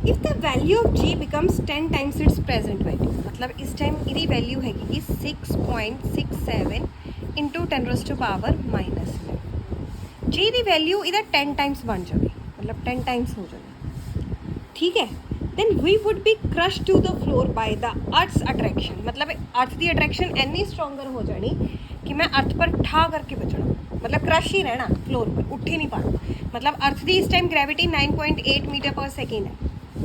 If the value of G becomes 10 times its present value, मतलब इस time इसकी value हैगी कि 6.67 इंटू 10⁻⁻11 जी की वैल्यू इधर 10 टाइम्स बन जाए, मतलब 10 टाइम्स हो जाए, ठीक है। then we would be crushed to the floor by the earth's attraction, मतलब अर्थ की अट्रैक्शन इन्नी स्ट्रोंगर हो जानी कि मैं अर्थ पर ठा करके बचना, मतलब क्रश ही रहना फ्लोर पर, उठ ही नहीं पाना। मतलब अर्थ की इस time gravity 9.8 metre per second है,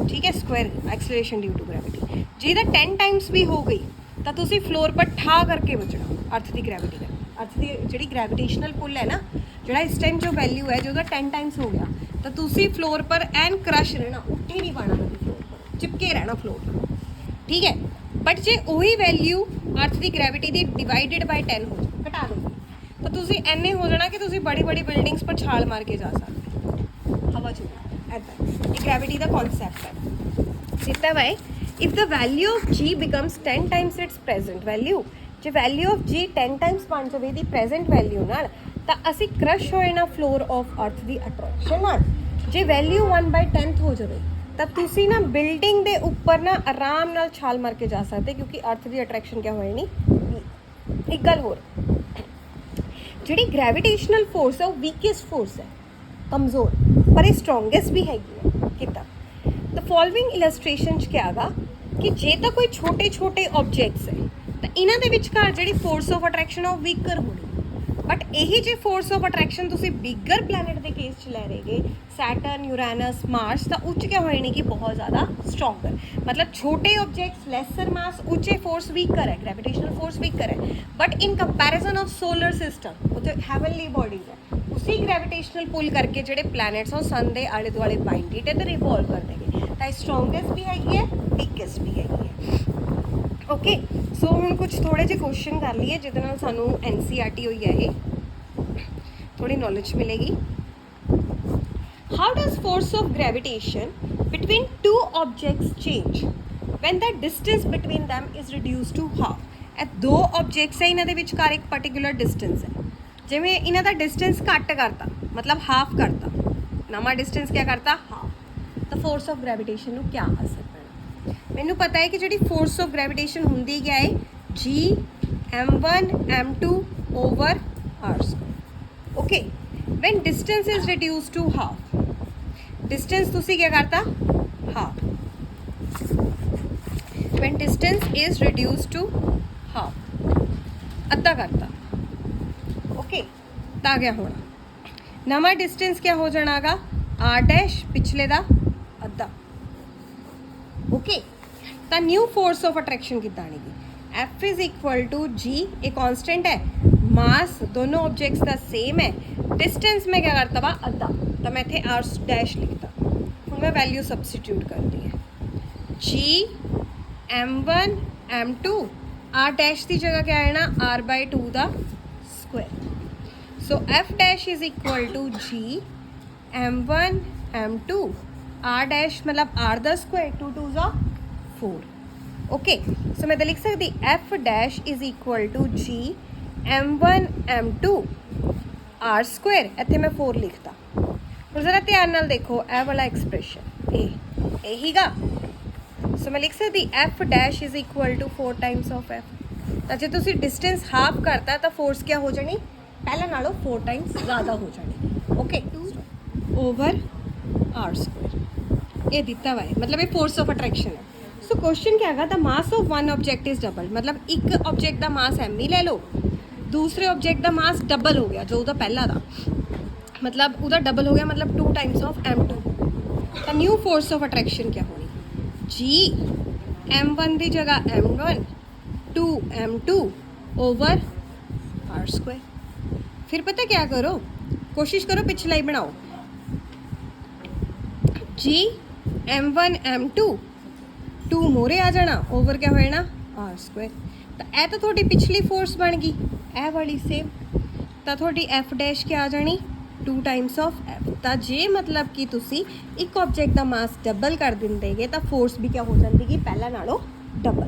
ठीक है, square acceleration due to gravity. जे 10 टाइम्स भी हो गई तो तुसी फ्लोर पर ठा करके बचना अर्थ की ग्रेविटी का। अर्थ की जी ग्रेविटेशनल पुल है ना, जो इस टाइम जो वैल्यू है जो 10 टाइम्स हो गया तो तुसी फ्लोर पर एन क्रश रहना, उठ ही नहीं पाना फ्लोर पर, चिपके रहना फ्लोर पर, ठीक है। बट जे वही वैल्यू अर्थ की ग्रेविटी की डिवाइडेड बाय 10 हो जाए, घटा दो, तो तुसी एने हो जाना कि तुसी बड़ी बड़ी बिल्डिंग्स पर छाल मार के जा सकते हवा च, ऐसा ये ग्रेविटी का कॉन्सैप्ट है। सीता भाई if the value of G becomes 10 times its present value, जे वैल्यू ऑफ जी 10 टाइम्स बन जाए दी प्रेजेंट वैल्यू नाल, ਤਾਂ ਅਸੀਂ क्रश ਹੋਏ ਨਾ फ्लोर ऑफ अर्थ की अट्रैक्शन ਨਾਲ। जे वैल्यू 1/10 हो जाए ਤਾਂ ਤੁਸੀਂ ना बिल्डिंग के उपर ना आराम नाल छाल मार के जा सकते, क्योंकि अर्थ की अट्रैक्शन क्या होए नहीं। एक गल होर, जी ग्रेविटेशनल फोर्स है वो वीकेस्ट फोर्स है, कमज़ोर, पर ये स्ट्रोंगेस्ट भी हैगी है कितना। द फॉलोइंग इलस्ट्रेशन क्या हैगा कि जे तो कोई छोटे छोटे ऑब्जेक्ट्स है तो इन्हों के विचकार जी फोर्स ऑफ अट्रैक्शन है वो वीकर होनी, बट यही जो फोर्स ऑफ अट्रैक्शन तुसी बिगर प्लैनेट के केस च लै रहे सैटर्न यूरैनस मार्स, तो उच्च क्या होए नहीं कि बहुत ज़्यादा स्ट्रोंगर। मतलब छोटे ऑब्जेक्ट्स लैसर मास, ऊँचे फोर्स वीकर है, ग्रेविटेशनल फोर्स वीकर है, but in comparison of solar system जो हैवनली बॉडीज है उसी ग्रेविटेशनल पुल करके जोड़े प्लैनेट्स हैं सन के आले दुआले बाइंडेड है तो रिवॉल्व कर देंगे, तो स्ट्रोंगेस्ट भी हैगी है, वीकेस्ट भी हैगी है। ओके सो हम कुछ थोड़े जे क्वेश्चन कर लिए जिहदे नाल सानू NCERT होई है, ये थोड़ी नॉलेज मिलेगी। How does force of gravitation between two objects change when the distance between them is reduce to half. ए दो ऑब्जेक्ट्स है, इन्हां दे विचकार एक पर्टिकुलर डिस्टेंस है, जिवें इन्हां दा डिस्टेंस घट करता मतलब हाफ करता, नवा डिस्टेंस क्या करता हाफ, तो फोर्स ऑफ ग्रेविटेशन नू क्या असर पैना। मैनू पता है कि जी फोर्स ऑफ ग्रेविटेशन होंगी क्या है, G(m1 m2 over r²). Okay when distance is reduce to half, distance तुसी क्या करता half, when distance is reduce to half अद्धा करता। ओके ता क्या होना, नवा डिस्टेंस क्या हो जाना गा r' पिछले दा अद्धा। ओके तो न्यू फोर्स ऑफ अट्रैक्शन कितना आएगी, F is equal to G, ये कॉन्स्टेंट है, मास दोनों ऑब्जेक्ट्स का सेम है, डिस्टेंस में क्या करता वा अद्धा, तो मैं इतने r' लिखता, हूँ मैं वैल्यू सबस्टिट्यूट कर दी है, G(m1 m2) r' की जगह क्या है ना r/2 दा square. So F' is equal to G(m1 m2) r' मतलब r दा स्क्वायर, 2 2 ज़ा 4। ओके सो मैं तो लिख सकती F' is equal to G(m1 m2) r², इतने मैं 4 लिखता। और ज़रा ध्यान नाल देखो ए वाला एक्सप्रैशन यही गा, सो मैं लिख सकती F' is equal to 4 times of F। तो जो तुसी डिस्टेंस हाफ करता तो फोर्स क्या हो जानी पहले नालों 4 टाइम्स ज़्यादा हो जानी। ओके 2 over r², ये दिता हुआ है, मतलब ये फोर्स ऑफ अट्रैक्शन है। सो क्वेश्चन क्या है, the mass of one object is double, मतलब एक ऑब्जेक्ट का मास m ही ले लो, दूसरे ऑब्जेक्ट का मास डबल हो गया जो उसका पहला था, मतलब उसका डबल हो गया, मतलब 2 टाइम्स ऑफ m2। तो न्यू फोर्स ऑफ अट्रैक्शन क्या होनी, G(m1 की जगह m1 2 m2 over r²। फिर पता क्या करो, कोशिश करो पिछला ही बनाओ, G(m1 m2) 2 मोरे आ जाना ओवर क्या होए ना r²। तो यह तो थोड़ी पिछली फोर्स बन गई, ए वाली सेम, तो थोड़ी F' क्या आ जानी 2 टाइम्स ऑफ F। तो जे मतलब कि तुसी एक ऑब्जेक्ट का मास डबल कर देंगे तो फोर्स भी क्या हो जाएगी पहला नालों डबल।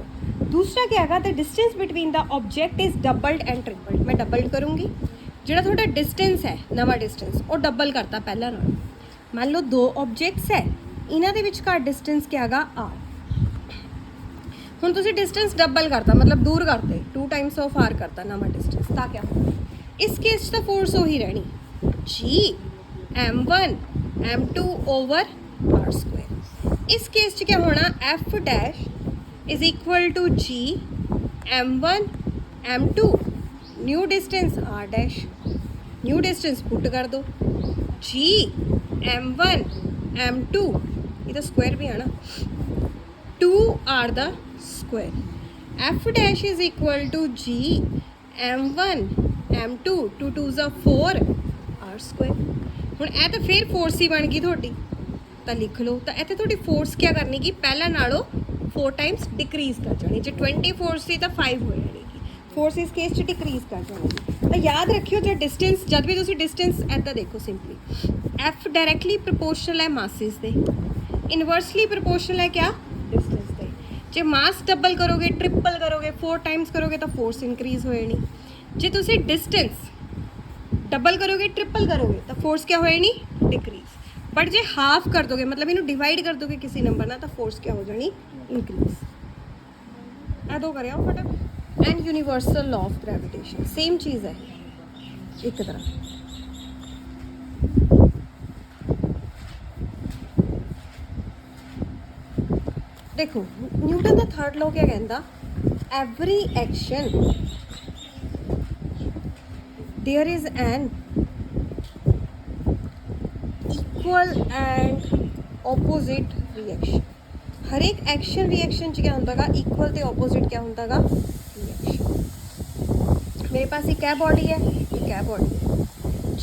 दूसरा क्या है, the distance between the object is doubled and tripled. मैं डबल करूँगी, जो थोड़ा डिस्टेंस है नवा डिस्टेंस वो डबल करता पहला नालों। मान लो 2 ऑब्जेक्ट्स है ਇਹਨਾਂ ਦੇ ਵਿਚਕਾਰ ਡਿਸਟੈਂਸ क्या ਹੈਗਾ r। ਹੁਣ ਤੁਸੀਂ ਡਿਸਟੈਂਸ ਡਬਲ ਕਰਤਾ मतलब दूर करते 2 टाइम्स ऑफ r करता नवा डिस्टेंस ਤਾਂ क्या होगा इस केस ਤਾਂ फोर्स ਉਹੀ रहनी g m1 m2 over r square. इस केस च क्या होना f dash is equal to g m1 m2 new distance r dash new distance put कर दो g m1 m2 ये तो स्क्वायर भी है ना 2r द square f dash is equal to g m1 m2 2 2s are 4 r square. ਹੁਣ ਇਹ ਤਾਂ ਫਿਰ ਫੋਰਸ ਹੀ ਬਣ ਗਈ ਤੁਹਾਡੀ ਤਾਂ ਲਿਖ ਲਓ ਤਾਂ ਇੱਥੇ ਤੁਹਾਡੀ ਫੋਰਸ ਕੀ ਕਰਨੀ ਕਿ ਪਹਿਲਾਂ ਨਾਲੋਂ 4 ਟਾਈਮਸ ਡਿਕਰੀਜ਼ ਕਰ ਜਾਣੀ ਜੇ 20 ਫੋਰਸ ਸੀ ਤਾਂ 5 ਹੋ ਜਾਣੀ ਫੋਰਸ ਇਸ ਕੇਸ 'ਚ ਡਿਕਰੀਜ਼ ਕਰ ਜਾਣੀ ਤਾਂ ਯਾਦ ਰੱਖਿਓ ਜੇ ਡਿਸਟੈਂਸ ਜਦ ਵੀ ਤੁਸੀਂ ਡਿਸਟੈਂਸ ਇੱਦਾਂ ਦੇਖੋ ਸਿੰਪਲੀ f ਡਾਇਰੈਕਟਲੀ ਪ੍ਰੋਪੋਰਸ਼ਨਲ ਹੈ ਮਾਸਿਸ ਦੇ ਇਨਵਰਸਲੀ ਪ੍ਰੋਪੋਰਸ਼ਨਲ ਹੈ ਕਿਆ डिस्टेंस ਦੇ ਜੇ ਮਾਸ ਡਬਲ ਕਰੋਗੇ ਟ੍ਰਿਪਲ ਕਰੋਗੇ 4 ਟਾਈਮਸ ਕਰੋਗੇ ਤਾਂ ਫੋਰਸ ਇਨਕਰੀਜ਼ ਹੋ ਜਾਣੀ ਜੇ ਤੁਸੀਂ डिस्टेंस डबल करोगे ट्रिपल करोगे तो फोर्स क्या होए नहीं डिक्रीज बट जे हाफ कर दोगे मतलब इन्हों डिवाइड कर दोगे किसी नंबर ना तो फोर्स क्या हो जानी इंक्रीज ए दो कर फटाफट and universal law of gravitation same चीज़ है एक तरह देखो न्यूटन का थर्ड लॉ क्या कहता every action there is an equal and opposite reaction हर एक एक्शन रिएक्शन च क्या होंदा गा इक्वल ते opposite क्या होंदा गा रिएक्शन। मेरे पास एक है बॉडी है एक है बॉडी है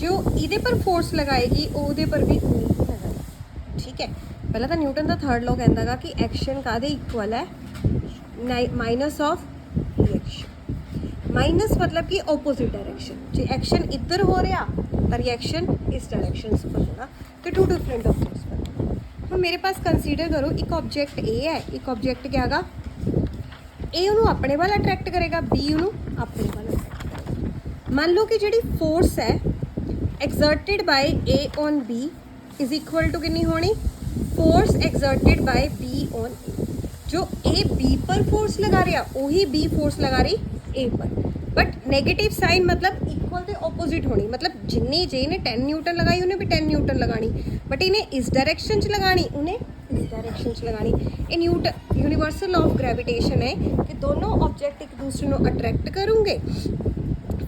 जो इधे पर फोर्स लगाएगी ਉਹਦੇ पर भी उन्नी ही लगाएगी ठीक है। पहला तो न्यूटन का थर्ड लॉ कहता गा कि एक्शन कादे इक्वल है माइनस ऑफ रिएक्शन माइनस मतलब कि ओपोजिट डायरेक्शन जो एक्शन इधर हो रहा तो रिएक्शन इस डायरेक्शन से पर होना तो 2 डिफरेंट ऑब्जेक्ट्स पर हम मेरे पास कंसीडर करो एक ऑब्जेक्ट ए है एक ऑब्जेक्ट क्या है ए उन्होंने अपने वाल अट्रैक्ट करेगा बी उन्होंने अपने वाल अट्रैक्ट करेगा। मान लो कि जी फोर्स है exerted by A on B is equal to कितनी होनी force exerted by B on A जो ए बी पर फोर्स लगा रहा वही बी फोर्स लगा रही ए पर बट नेगेटिव साइन मतलब इक्वल ते ऑपोजिट होनी मतलब जिन्नी जे ने 10 न्यूटन लगाई उन्हें भी 10 न्यूटन लगानी बट इन्हें इस डायरेक्शन च लगानी उन्हें इस डायरेक्शन च लगानी। ये Newton universal law of gravitation है कि दोनों ऑब्जेक्ट एक दूसरे को अट्रैक्ट करेंगे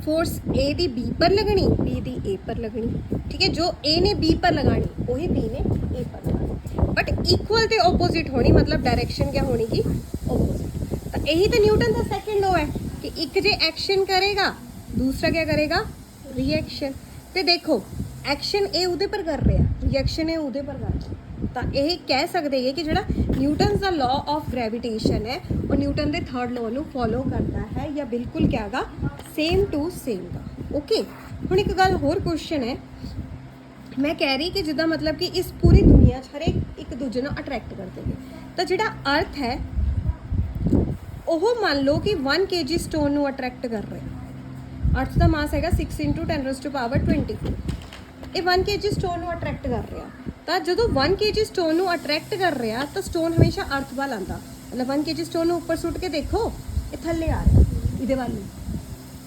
फोर्स ए दी बी पर लगनी बी दी ए पर लगनी ठीक है जो ए ने बी पर लगानी वही बी ने ए पर लगानी बट इक्वल ते ऑपोजिट होनी मतलब डायरेक्शन क्या होनी की ऑपोजिट तो यही तो न्यूटन का सेकंड लॉ है कि एक जे एक्शन करेगा दूसरा क्या करेगा रिएक्शन तो देखो एक्शन ए उहदे पर कर रहा रिएक्शन ए उहदे पर कर रहा तो यही कह सकते हैं कि जो न्यूटन का लॉ ऑफ ग्रेविटेशन है वो न्यूटन के थर्ड लॉ को फॉलो करता है या बिल्कुल क्या गा सेम टू सेम का ओके। हुण एक गल होर क्वेश्चन है मैं कह रही कि जिदा मतलब कि इस पूरी दुनिया हर एक दूजे को अट्रैक्ट करते हैं तो जिहड़ा अर्थ है ਉਹ ਮੰਨ ਲਓ ਕਿ 1 kg ਸਟੋਨ ਨੂੰ ਅਟਰੈਕਟ ਕਰ ਰਿਹਾ अर्थ ਦਾ ਮਾਸ ਹੈਗਾ 6 × 10⁻24 ਇਹ 1 kg ਸਟੋਨ ਨੂੰ ਅਟਰੈਕਟ ਕਰ ਰਿਹਾ ਤਾਂ ਜਦੋਂ 1 kg ਸਟੋਨ ਨੂੰ ਅਟਰੈਕਟ ਕਰ ਰਿਹਾ ਤਾਂ ਸਟੋਨ ਹਮੇਸ਼ਾ अर्थ ਵੱਲ ਆਉਂਦਾ मतलब 1 kg ਸਟੋਨ ਨੂੰ ਉੱਪਰ ਸੁੱਟ ਕੇ ਦੇਖੋ ਇਹ ਥੱਲੇ ਆ ਰਿਹਾ ਇਹਦੇ ਵੱਲ ਨੂੰ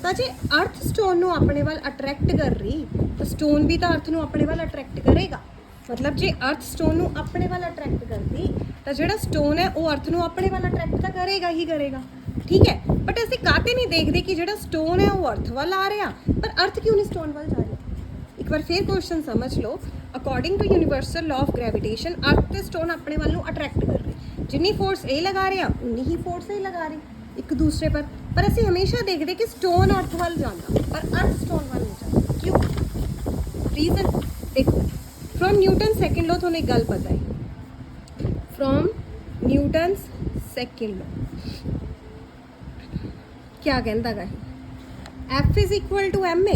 ਤਾਂ ਜੇ अर्थ ਸਟੋਨ ਨੂੰ ਆਪਣੇ ਵੱਲ ਅਟਰੈਕਟ ਕਰ ਰਹੀ ਤਾਂ ਸਟੋਨ ਵੀ ਤਾਂ अर्थ ਨੂੰ ਆਪਣੇ ਵੱਲ ਅਟਰੈਕਟ ਕਰੇਗਾ मतलब जे अर्थ स्टोन ਨੂੰ ਆਪਣੇ ਵੱਲ ਅਟਰੈਕਟ ਕਰਦੀ ਤਾਂ ਜਿਹੜਾ ਸਟੋਨ ਹੈ ਉਹ अर्थ ਨੂੰ ਆਪਣੇ ਵੱਲ ਅਟਰੈਕਟ ਤਾਂ ਕਰੇਗਾ ਹੀ ਕਰੇਗਾ ਠੀਕ ਹੈ ਬਟ ਅਸੀਂ ਕਾਤੇ ਨਹੀਂ ਦੇਖਦੇ ਕਿ ਜਿਹੜਾ ਸਟੋਨ ਹੈ ਉਹ अर्थ ਵੱਲ ਆ ਰਿਹਾ ਪਰ अर्थ ਕਿਉਂ ਨਹੀਂ ਸਟੋਨ ਵੱਲ ਜਾ ਰਿਹਾ ਇੱਕ ਵਾਰ ਫੇਰ ਕੁਐਸਚਨ ਸਮਝ ਲਓ according to universal law of gravitation earth ਤੇ ਸਟੋਨ ਆਪਣੇ ਵੱਲ ਨੂੰ ਅਟਰੈਕਟ ਕਰ ਰਹੇ ਜਿੰਨੀ ਫੋਰਸ ਇਹ ਲਗਾ ਰਿਹਾ ਉਨੀ ਹੀ ਫੋਰਸ ਇਹ ਲਗਾ ਰਹੀ ਇੱਕ ਦੂਸਰੇ ਪਰ ਅਸੀਂ ਹਮੇਸ਼ਾ ਦੇਖਦੇ ਕਿ ਸਟੋਨ अर्थ ਵੱਲ ਜਾਂਦਾ ਪਰ अर्थ ਸਟੋਨ ਵੱਲ ਨਹੀਂ ਜਾਂਦਾ ਕਿਉਂ ਰੀਜ਼ਨ ਦੇਖੋ फ्रॉम न्यूटन सेकेंड लॉ थोड़ी गल पता है फ्रॉम न्यूटन सेकेंड लॉ क्या कहता है F is equal to M A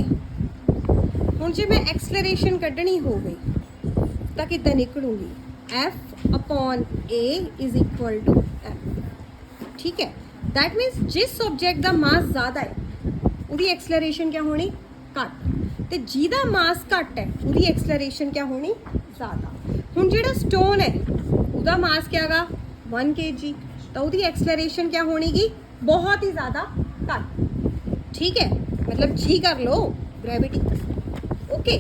हूँ जो मैं एक्सलरेशन कढ़नी हो गई तो कितना निकलूंगी F upon A is equal to M ठीक है दैट मीनस जिस ऑब्जेक्ट का मास ज़्यादा है उसकी एक्सलरेशन क्या होनी घट तो जिहदा मास घट है उसकी एक्सलरेशन क्या होनी ज़्यादा। हुण जिहड़ा स्टोन है ਉਹਦਾ ਮਾਸ क्या गा 1 kg, तो ਉਹਦੀ एक्सलरेशन क्या होनी गी बहुत ही ज़्यादा घट। ठीक है, मतलब जी कर लो ग्रेविटी। ओके,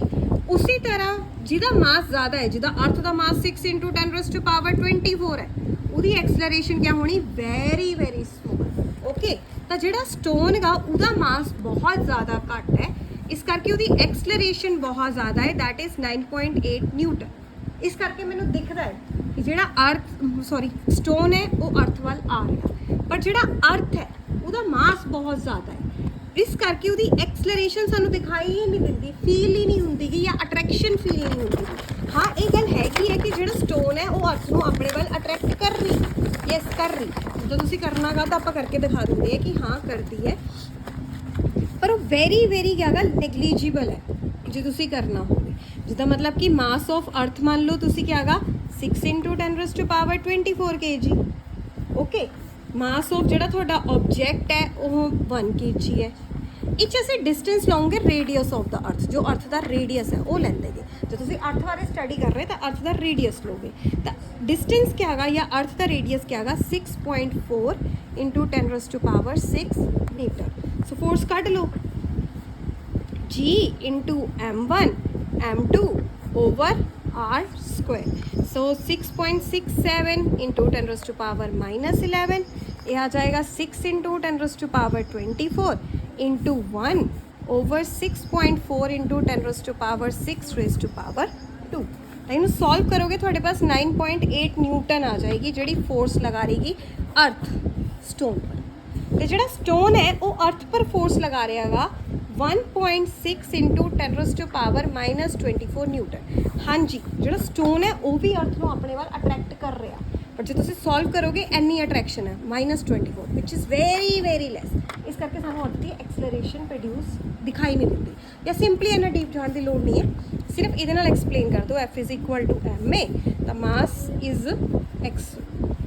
उसी तरह जिहदा मास ज़्यादा है, जिहदा अर्थ का मास 6 × 10⁻24 है, ਉਹਦੀ एक्सलरेशन क्या होनी वेरी वेरी स्मॉल। ओके, तो जिहड़ा स्टोन गा ਉਹਦਾ मास बहुत ज़्यादा घट है, इस करके ਉਹਦੀ एक्सलरेशन बहुत ज़्यादा है, दैट इज़ 9.8 न्यूटन। इस करके मैनू दिखता है कि जिहड़ा अर्थ सॉरी स्टोन है वो अर्थ वाल आ रहा, पर जिहड़ा अर्थ है ਉਹਦਾ मास बहुत ज़्यादा है, इस करके ਉਹਦੀ एक्सलरेशन सानू दिखाई ही नहीं दिंदी, फील ही नहीं होंदी या अट्रैक्शन फील नहीं होंदी। हाँ, ये गल हैगी है कि जिहड़ा स्टोन है वो अर्थ नू अपने वाल अट्रैक्ट कर रही, यस कर रही। जो तुसीं करना गा तो आपां करके दिखा देंगे कि हाँ करती है, पर वो वेरी वेरी क्या गल नेगलीजिबल है जो तुसीं करना होवे। जिदा मतलब कि मास ऑफ अर्थ मान लो तुसीं क्या गा 6 × 10⁻24 kg। ओके, मास ऑफ जिहड़ा तुहाडा ऑब्जेक्ट है वो 1 kg है। इच असीं डिस्टेंस लओगे रेडियस ऑफ द अर्थ, जो अर्थ का रेडियस है वो लैंदे गे। जो तुसीं अर्थ बारे स्टडी कर रहे तो अर्थ का रेडियस लोगे, तो डिस्टेंस क्या गा या अर्थ का रेडियस क्या गा 6.4 × 10⁻6 मीटर। सो फोर्स कट लो, G × m1 m2 over r square। so 6.67 × 10⁻11 ये आ जाएगा 6 × 10⁻24 इंटू 1 over 6.4 × 10⁻6⁻2। तो इन्हें सॉल्व करोगे थोड़े पास 9.8 न्यूटन आ जाएगी जिहड़ी फोर्स लगा रही अर्थ स्टोन पर। तो जिहड़ा स्टोन है वो अर्थ पर फोर्स लगा रहा गा 1.6 × 10⁻24 न्यूटन। हाँ जी, जो स्टोन है वो भी अर्थ को अपने वाल अट्रैक्ट कर रहा, पर जो तुम सॉल्व करोगे एनी अट्रैक्शन है -24 which is very very lace. इस करके सानू अर्थ की एक्सलरेशन प्रोड्यूस दिखाई नहीं देती, या सिंपली इन्ना डीप जाने की लोड़ नहीं है, सिर्फ ये एक्सप्लेन कर दो F = ma, the mass is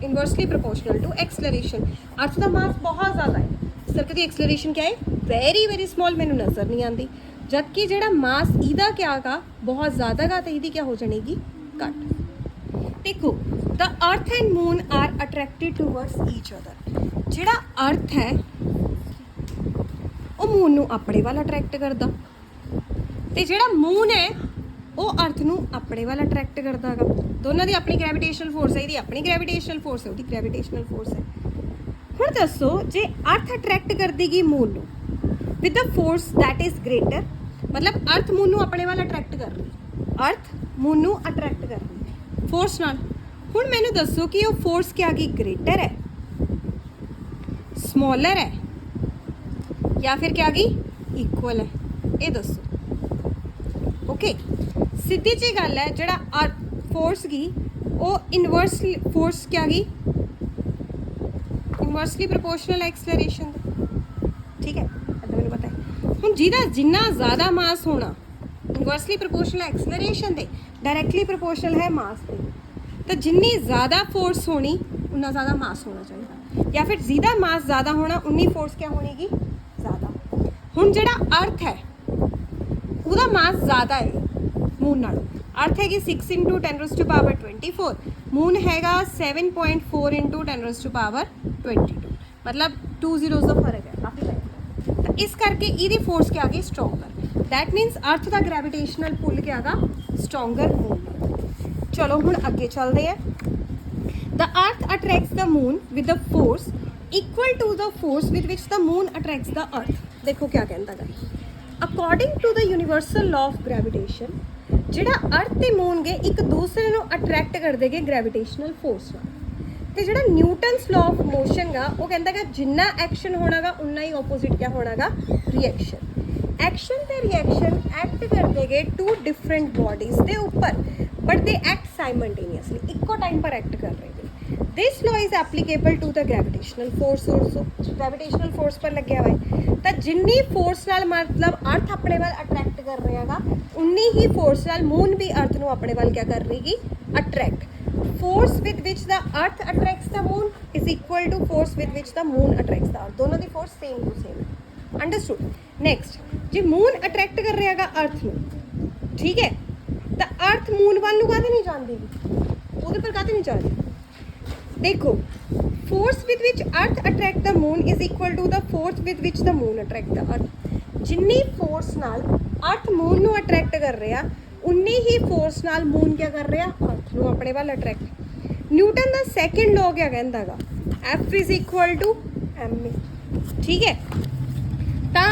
inversely proportional to acceleration. Earth का मास बहुत ज़्यादा है, इस करके दी एक्सलरेशन क्या है वेरी वेरी स्मॉल, मैनू नज़र नहीं आती। जबकि जिहड़ा मास इहदा क्या गा बहुत ज़्यादा गा, तो इहदी क्या हो जाएगी घट। देखो, the earth and moon are attracted towards each other. जिहड़ा अर्थ है वो मून नू अपने वाल अट्रैक्ट करदा, ते जिहड़ा मून है वो अर्थ नू अपने वाल अट्रैक्ट करदा गा। दोनों की अपनी ग्रेविटेशनल फोर्स है, इहदी अपनी ग्रेविटेशनल फोर्स है, उसकी ग्रेविटेशनल फोर्स है। हुण दसो, जे अर्थ अट्रैक्ट कर देगी मून नू with the force that is greater, मतलब अर्थ मून नू अपने वाल अट्रैक्ट कर रही, अर्थ मून नू अट्रैक्ट कर रही फोर्स नाल। हुण मैनू दसो कि वो फोर्स क्या गई ग्रेटर है, स्मॉलर है, या फिर क्या गई इक्वल है, ये दसो। ओके, सीधी जी गल है, जिहड़ा अर्थ फोर्स गई वो इनवर्सली फोर्स क्या गई इनवर्सली प्रोपोर्शनल एक्सलरेशन। ठीक है, मैंने पता है। हुण जिहदा जिन्ना ज़्यादा मास होना इनवर्सली प्रोपोर्शनल एक्सलरेशन दे डायरैक्टली प्रोपोर्शनल है मास दे, तो जिन्नी ज़्यादा फोर्स होनी उन्ना ज़्यादा मास होना चाहिए, या फिर जिहदा मास ज़्यादा होना उन्नी फोर्स क्या होनी ज़्यादा। हुण जिहड़ा अर्थ है उसका मास ज़्यादा है मून नालों। अर्थ है 6 × 10⁻24, मून हैगा 7.4 × 10⁻22, मतलब 2 zeros का फर्क है, काफ़ी फर्क। तो इस करके ये फोर्स क्या गई स्ट्रोंगर, दैट मीनस अर्थ का ग्रेविटेशनल पुल क्या गा स्ट्रोंगर मून। चलो हुण अगे चलते हैं। The earth attracts the moon with the force equal to the force with which the moon attracts the earth. देखो क्या कहता है, according to the universal law of gravitation, जिहड़ा अर्थ ते मून गए एक दूसरे को अट्रैक्ट कर देंगे ग्रेविटेशनल फोर्स नाल। तो जिहड़ा न्यूटन्स लॉ ऑफ मोशन गा वो कहता है जिन्ना एक्शन होना गा उन्ना ही ऑपोजिट क्या होना गा रिएक्शन। एक्शन ते रिएक्शन एक्ट कर देंगे टू डिफरेंट बॉडीज के ऊपर, बट दे एक्ट साइमल्टेनियसली, इक्को टाइम पर एक्ट कर रहे हैं। This law is applicable to the gravitational force also, gravitational force पर लग्या हुआ है। तो जिन्नी फोर्स नाल मतलब अर्थ अपने वाल अट्रैक्ट कर रहा है उन्नी ही फोर्स नाल मून भी अर्थ को अपने वाल क्या कर रही attract. Force with which the earth attracts the moon is equal to force with which the moon attracts the earth, दोनों की फोर्स सेम टू सेम है। अंडरस्टूड। नेक्स्ट, जो मून अट्रैक्ट कर रहा है अर्थ में, ठीक है, तो अर्थ मून वाल नूं काहदे नहीं जांदी, ਉਹਦੇ ਪਰ ਕਾਹਤੇ ਨਹੀਂ ਚੱਲਦੀ। ਦੇਖੋ force with which earth attract the moon is equal to the force with which the moon attract the earth। ਜਿੰਨੀ ਫੋਰਸ ਨਾਲ ਅਰਥ ਮੂਨ ਨੂੰ ਅਟਰੈਕਟ ਕਰ ਰਿਹਾ ਉਨੀ ਹੀ ਫੋਰਸ ਨਾਲ ਮੂਨ ਕੀ ਕਰ ਰਿਹਾ ਅਰਥ ਨੂੰ ਆਪਣੇ ਵੱਲ ਅਟਰੈਕਟ। ਨਿਊਟਨ ਦਾ ਸੈਕਿੰਡ ਲਾਅ ਕੀ ਕਹਿੰਦਾਗਾ F is equal to ma। ਠੀਕ ਹੈ, ਤਾਂ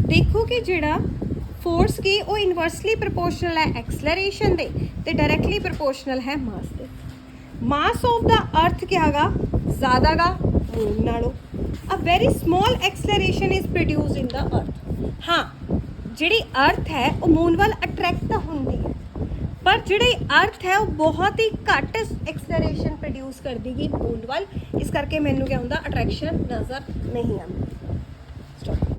ਦੇਖੋ ਕਿ ਜਿਹੜਾ ਫੋਰਸ ਕੀ ਉਹ ਇਨਵਰਸਲੀ ਪ੍ਰਪੋਰਸ਼ਨਲ ਹੈ ਐਕਸਲਰੇਸ਼ਨ ਦੇ ਤੇ ਡਾਇਰੈਕਟਲੀ ਪ੍ਰਪੋਰਸ਼ਨਲ ਹੈ ਮਾਸ ਦੇ। ਮਾਸ ਆਫ ਦਾ ਅਰਥ ਕੀ ਹੈਗਾ ਜ਼ਿਆਦਾ ਗਾ ਮੂਨ ਨਾਲੋਂ। A very small acceleration is produce in the earth. ਹਾਂ ਜਿਹੜੀ ਅਰਥ ਹੈ ਉਹ ਮੂਨ ਵੱਲ ਅਟਰੈਕਟ ਤਾਂ ਹੁੰਦੀ ਹੈ ਪਰ ਜਿਹੜੀ ਅਰਥ ਹੈ ਉਹ ਬਹੁਤ ਹੀ ਘੱਟ ਐਕਸਲਰੇਸ਼ਨ ਪ੍ਰੋਡਿਊਸ ਕਰਦੀ ਗਈ ਮੂਨ ਵੱਲ, ਇਸ ਕਰਕੇ ਮੈਨੂੰ ਕੀ ਹੁੰਦਾ ਅਟਰੈਕਸ਼ਨ ਨਜ਼ਰ ਨਹੀਂ ਆਉਂਦੀ।